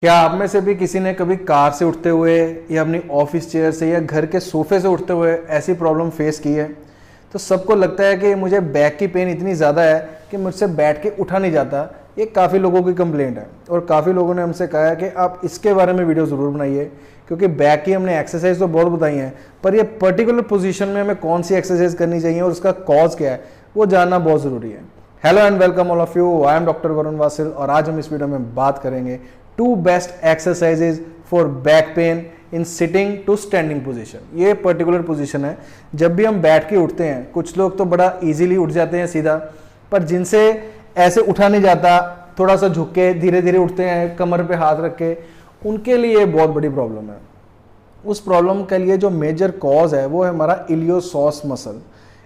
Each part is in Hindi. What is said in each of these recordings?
क्या आप में से भी किसी ने कभी कार से उठते हुए या अपनी ऑफिस चेयर से या घर के सोफे से उठते हुए ऐसी प्रॉब्लम फेस की है? तो सबको लगता है कि मुझे बैक की पेन इतनी ज़्यादा है कि मुझसे बैठ के उठा नहीं जाता। ये काफ़ी लोगों की कंप्लेंट है और काफ़ी लोगों ने हमसे कहा है कि आप इसके बारे में वीडियो ज़रूर बनाइए, क्योंकि बैक की हमने एक्सरसाइज तो बहुत बताई हैं, पर ये पर्टिकुलर पोजीशन में हमें कौन सी एक्सरसाइज करनी चाहिए और उसका कॉज क्या है वो जानना बहुत ज़रूरी है। Hello and welcome all of you, I am doctor Varun Vasil और आज हम इस वीडियो में बात करेंगे 2 best exercises for back pain in sitting to standing position. ये पर्टिकुलर पोजीशन है, जब भी हम बैठ के उठते हैं कुछ लोग तो बड़ा इजीली उठ जाते हैं सीधा, पर जिनसे ऐसे उठा नहीं जाता, थोड़ा सा झुक के धीरे धीरे उठते हैं कमर पे हाथ रख के, उनके लिए बहुत बड़ी प्रॉब्लम है। उस प्रॉब्लम के लिए जो मेजर कॉज है वो है हमारा इलियोसॉस मसल।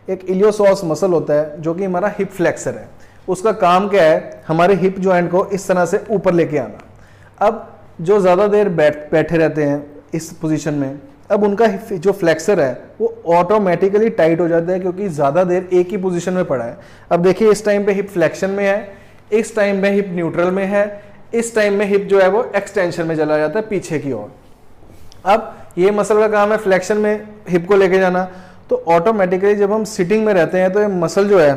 एक इलियोसॉस मसल होता है जो कि हमारा हिप फ्लेक्सर है। उसका काम क्या है? हमारे हिप जॉइंट को इस तरह से ऊपर लेके आना। अब जो ज़्यादा देर बैठे रहते हैं इस पोजीशन में, अब उनका जो फ्लेक्सर है वो ऑटोमेटिकली टाइट हो जाता है, क्योंकि ज़्यादा देर एक ही पोजीशन में पड़ा है। अब देखिए, इस टाइम पे हिप फ्लेक्शन में है, इस टाइम में हिप न्यूट्रल में है, इस टाइम में हिप जो है वो एक्सटेंशन में चला जाता है पीछे की ओर। अब ये मसल का काम है फ्लेक्शन में हिप को लेके जाना, तो ऑटोमेटिकली जब हम सिटिंग में रहते हैं तो ये मसल जो है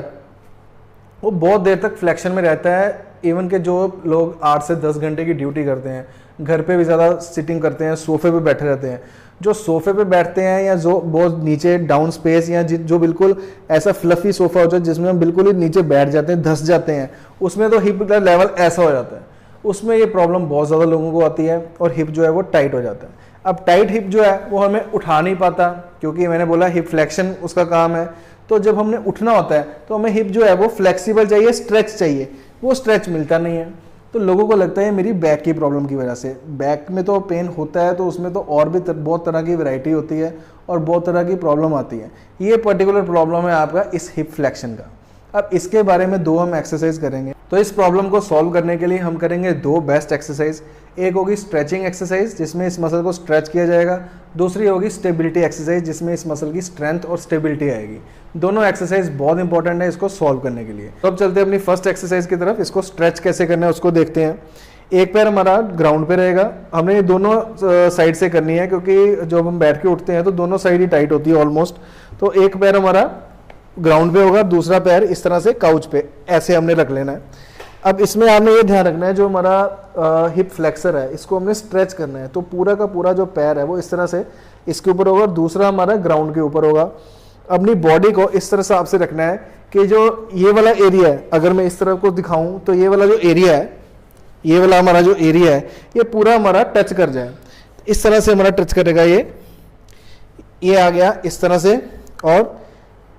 वो बहुत देर तक फ्लेक्शन में रहता है। इवन के जो लोग 8 से 10 घंटे की ड्यूटी करते हैं, घर पे भी ज़्यादा सिटिंग करते हैं, सोफे पे बैठे रहते हैं, जो सोफे पे बैठते हैं या जो बहुत नीचे डाउन स्पेस या जो बिल्कुल ऐसा फ्लफी सोफा होता है जिसमें हम बिल्कुल ही नीचे बैठ जाते हैं, धस जाते हैं, उसमें तो हिप का लेवल ऐसा हो जाता है। उसमें ये प्रॉब्लम बहुत ज़्यादा लोगों को आती है और हिप जो है वो टाइट हो जाता है। अब टाइट हिप जो है वो हमें उठा नहीं पाता, क्योंकि मैंने बोला हिप फ्लेक्शन उसका काम है। तो जब हमने उठना होता है तो हमें हिप जो है वो फ्लेक्सिबल चाहिए, स्ट्रेच चाहिए, वो स्ट्रेच मिलता नहीं है। तो लोगों को लगता है मेरी बैक की प्रॉब्लम की वजह से। बैक में तो पेन होता है तो उसमें तो और भी बहुत तरह की वैरायटी होती है और बहुत तरह की प्रॉब्लम आती है। ये पर्टिकुलर प्रॉब्लम है आपका इस हिप फ्लेक्शन का। अब इसके बारे में 2 हम एक्सरसाइज करेंगे। तो इस प्रॉब्लम को सॉल्व करने के लिए हम करेंगे 2 बेस्ट एक्सरसाइज। एक होगी स्ट्रेचिंग एक्सरसाइज जिसमें इस मसल को स्ट्रेच किया जाएगा, दूसरी होगी स्टेबिलिटी एक्सरसाइज जिसमें इस मसल की स्ट्रेंथ और स्टेबिलिटी आएगी। दोनों एक्सरसाइज बहुत इंपॉर्टेंट है इसको सॉल्व करने के लिए। तो अब चलते हैं अपनी फर्स्ट एक्सरसाइज की तरफ। इसको स्ट्रेच कैसे करना है उसको देखते हैं। एक पैर हमारा ग्राउंड पे रहेगा, हमने ये दोनों साइड से करनी है, क्योंकि जब हम बैठ के उठते हैं तो दोनों साइड ही टाइट होती है ऑलमोस्ट। तो एक पैर हमारा ग्राउंड पे होगा, दूसरा पैर इस तरह से काउच पे ऐसे हमने रख लेना है। अब इसमें आपने ये ध्यान रखना है, जो हमारा हिप फ्लेक्सर है इसको हमने स्ट्रेच करना है। तो पूरा का पूरा जो पैर है वो इस तरह से इसके ऊपर होगा, दूसरा हमारा ग्राउंड के ऊपर होगा। अपनी बॉडी को इस तरह से आपसे रखना है कि जो ये वाला एरिया है, अगर मैं इस तरफ को दिखाऊं तो ये वाला जो एरिया है, ये वाला हमारा जो एरिया है ये पूरा हमारा टच कर जाए। इस तरह से हमारा टच करेगा, ये आ गया इस तरह से, और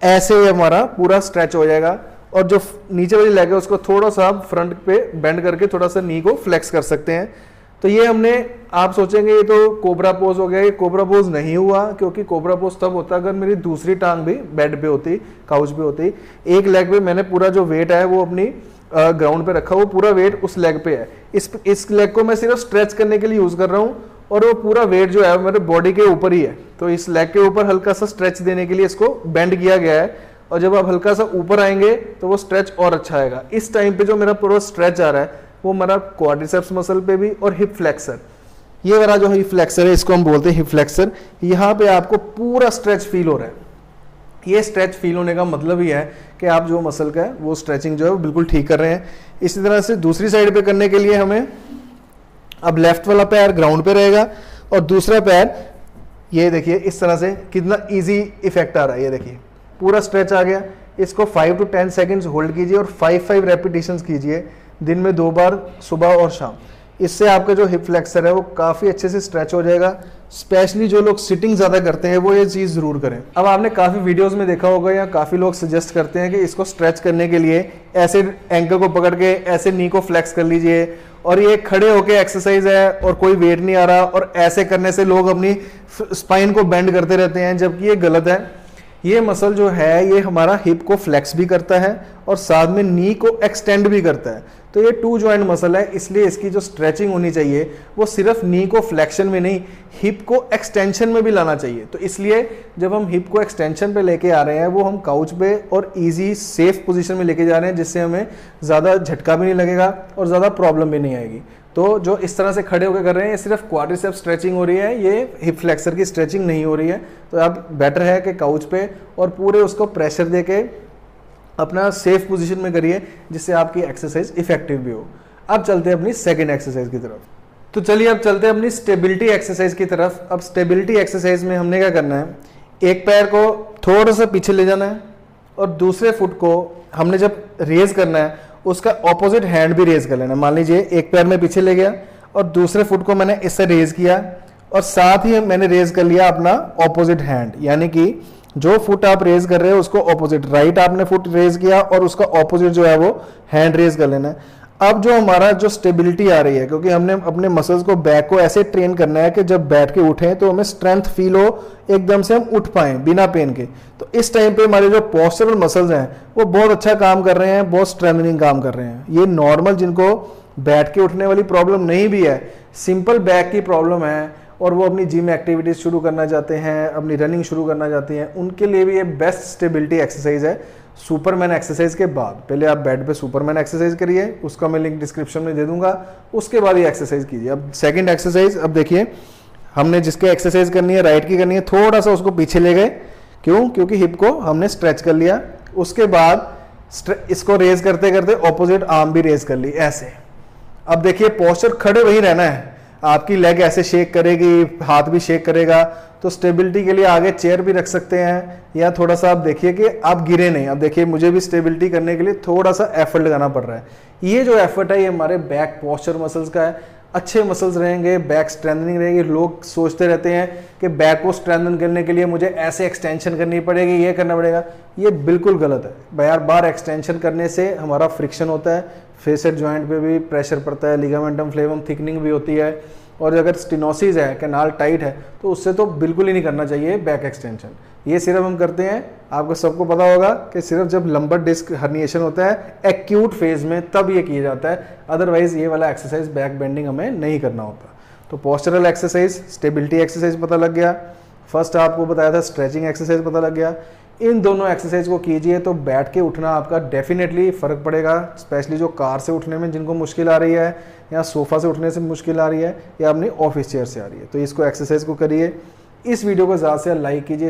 ऐसे हमारा पूरा स्ट्रेच हो जाएगा। और जो नीचे वाली लेग है उसको थोड़ा सा फ्रंट पे बेंड करके थोड़ा सा नी को फ्लेक्स कर सकते हैं। तो ये हमने, आप सोचेंगे ये तो कोबरा पोज हो गया, ये कोबरा पोज नहीं हुआ, क्योंकि कोबरा पोज तब होता अगर मेरी दूसरी टांग भी बेड पे होती, काउच पे होती। एक लेग पे मैंने पूरा जो वेट है वो अपनी ग्राउंड पे रखा, वो पूरा वेट उस लेग पे है। इस लेग को मैं सिर्फ स्ट्रेच करने के लिए यूज कर रहा हूँ और वो पूरा वेट जो है मेरे बॉडी के ऊपर ही है। तो इस लेग के ऊपर हल्का सा स्ट्रेच देने के लिए इसको बेंड किया गया है, और जब आप हल्का सा ऊपर आएंगे तो वो स्ट्रेच और अच्छा आएगा। इस टाइम पे जो मेरा पूरा स्ट्रेच आ रहा है वो मेरा क्वाड्रिसेप्स मसल पे भी और हिप फ्लेक्सर, ये वाला जो हिप फ्लेक्सर है इसको हम बोलते हैं हिप फ्लेक्सर। यहाँ पे आपको पूरा स्ट्रेच फील हो रहा है। ये स्ट्रेच फील होने का मतलब ही है कि आप जो मसल का है वो स्ट्रेचिंग जो है वो बिल्कुल ठीक कर रहे हैं। इसी तरह से दूसरी साइड पे करने के लिए हमें, अब लेफ्ट वाला पैर ग्राउंड पे रहेगा और दूसरा पैर, ये देखिए इस तरह से कितना इजी इफेक्ट आ रहा है। ये देखिए पूरा स्ट्रेच आ गया। इसको 5 to 10 सेकेंड्स होल्ड कीजिए और 5 रेपिटेशंस कीजिए दिन में 2 बार, सुबह और शाम। इससे आपका जो हिप फ्लेक्सर है वो काफ़ी अच्छे से स्ट्रेच हो जाएगा। स्पेशली जो लोग सिटिंग ज़्यादा करते हैं वो ये चीज़ ज़रूर करें। अब आपने काफ़ी वीडियोस में देखा होगा या काफ़ी लोग सजेस्ट करते हैं कि इसको स्ट्रेच करने के लिए ऐसे एंकल को पकड़ के ऐसे नी को फ्लेक्स कर लीजिए, और ये खड़े होके एक्सरसाइज है और कोई वेट नहीं आ रहा, और ऐसे करने से लोग अपनी स्पाइन को बेंड करते रहते हैं, जबकि ये गलत है। ये मसल जो है ये हमारा हिप को फ्लेक्स भी करता है और साथ में नी को एक्सटेंड भी करता है। तो ये 2 जॉइंट मसल है, इसलिए इसकी जो स्ट्रेचिंग होनी चाहिए वो सिर्फ नी को फ्लेक्शन में नहीं, हिप को एक्सटेंशन में भी लाना चाहिए। तो इसलिए जब हम हिप को एक्सटेंशन पे लेके आ रहे हैं वो हम काउच पे और इजी सेफ पोजीशन में लेके जा रहे हैं, जिससे हमें ज़्यादा झटका भी नहीं लगेगा और ज़्यादा प्रॉब्लम भी नहीं आएगी। तो जो इस तरह से खड़े होकर कर रहे हैं, ये सिर्फ क्वाड्रिसेप्स स्ट्रेचिंग हो रही है, ये हिप फ्लेक्सर की स्ट्रेचिंग नहीं हो रही है। तो आप बेटर है कि काउच पे और पूरे उसको प्रेशर देके अपना सेफ पोजीशन में करिए, जिससे आपकी एक्सरसाइज इफेक्टिव भी हो। अब चलते हैं अपनी सेकंड एक्सरसाइज की तरफ। तो चलिए अब चलते हैं अपनी स्टेबिलिटी एक्सरसाइज की तरफ। अब स्टेबिलिटी एक्सरसाइज में हमने क्या करना है, एक पैर को थोड़ा सा पीछे ले जाना है और दूसरे फुट को हमने जब रेज करना है उसका ऑपोजिट हैंड भी रेज कर लेना है। मान लीजिए एक पैर में पीछे ले गया और दूसरे फुट को मैंने इससे रेज किया और साथ ही मैंने रेज कर लिया अपना ऑपोजिट हैंड, यानी कि जो फुट आप रेज कर रहे हो उसको ऑपोजिट, राइट आपने फुट रेज किया और उसका ऑपोजिट जो है वो हैंड रेज कर लेना है। अब जो हमारा जो स्टेबिलिटी आ रही है, क्योंकि हमने अपने मसल्स को बैक को ऐसे ट्रेन करना है कि जब बैठ के उठें तो हमें स्ट्रेंथ फील हो, एकदम से हम उठ पाएं बिना पेन के। तो इस टाइम पे हमारे जो पोस्चरल मसल्स हैं वो बहुत अच्छा काम कर रहे हैं, बहुत स्ट्रेंथनिंग काम कर रहे हैं। ये नॉर्मल जिनको बैठ के उठने वाली प्रॉब्लम नहीं भी है, सिंपल बैक की प्रॉब्लम है और वो अपनी जिम एक्टिविटीज शुरू करना चाहते हैं, अपनी रनिंग शुरू करना चाहते हैं, उनके लिए भी ये बेस्ट स्टेबिलिटी एक्सरसाइज है सुपरमैन एक्सरसाइज के बाद। पहले आप बेड पे सुपरमैन एक्सरसाइज करिए, उसका मैं लिंक डिस्क्रिप्शन में दे दूंगा, उसके बाद ये एक्सरसाइज कीजिए। अब सेकंड एक्सरसाइज, अब देखिए हमने जिसके एक्सरसाइज करनी है, राइट की करनी है, थोड़ा सा उसको पीछे ले गए, क्यों? क्योंकि हिप को हमने स्ट्रेच कर लिया। उसके बाद इसको रेज करते करते ऑपोजिट आर्म भी रेज कर ली ऐसे। अब देखिए पोस्चर खड़े वही रहना है, आपकी लेग ऐसे शेक करेगी, हाथ भी शेक करेगा। तो स्टेबिलिटी के लिए आगे चेयर भी रख सकते हैं, या थोड़ा सा आप देखिए कि आप गिरे नहीं। अब देखिए मुझे भी स्टेबिलिटी करने के लिए थोड़ा सा एफर्ट लगाना पड़ रहा है। ये जो एफर्ट है ये हमारे बैक पोस्चर मसल्स का है। अच्छे मसल्स रहेंगे, बैक स्ट्रेंथनिंग रहेगी। लोग सोचते रहते हैं कि बैक को स्ट्रेंथन करने के लिए मुझे ऐसे एक्सटेंशन करनी पड़ेगी, ये करना पड़ेगा। ये बिल्कुल गलत है। बार बार एक्सटेंशन करने से हमारा फ्रिक्शन होता है, फेसेट जॉइंट पे भी प्रेशर पड़ता है, लिगामेंटम फ्लेवम थिकनिंग भी होती है, और अगर स्टिनोसिस है, कैनाल टाइट है, तो उससे तो बिल्कुल ही नहीं करना चाहिए बैक एक्सटेंशन। ये सिर्फ हम करते हैं, आपको सबको पता होगा कि सिर्फ जब लंबर डिस्क हर्निएशन होता है एक्यूट फेज में, तब ये किया जाता है। अदरवाइज ये वाला एक्सरसाइज बैक बेंडिंग हमें नहीं करना होता। तो पोस्चरल एक्सरसाइज, स्टेबिलिटी एक्सरसाइज पता लग गया। फर्स्ट आपको बताया था स्ट्रेचिंग एक्सरसाइज पता लग गया। इन दोनों एक्सरसाइज को कीजिए तो बैठ के उठना आपका डेफिनेटली फ़र्क पड़ेगा। स्पेशली जो कार से उठने में जिनको मुश्किल आ रही है, या सोफ़ा से उठने से मुश्किल आ रही है, या अपनी ऑफिस चेयर से आ रही है, तो इसको एक्सरसाइज को करिए। इस वीडियो को ज़्यादा से ज़्यादा लाइक कीजिए।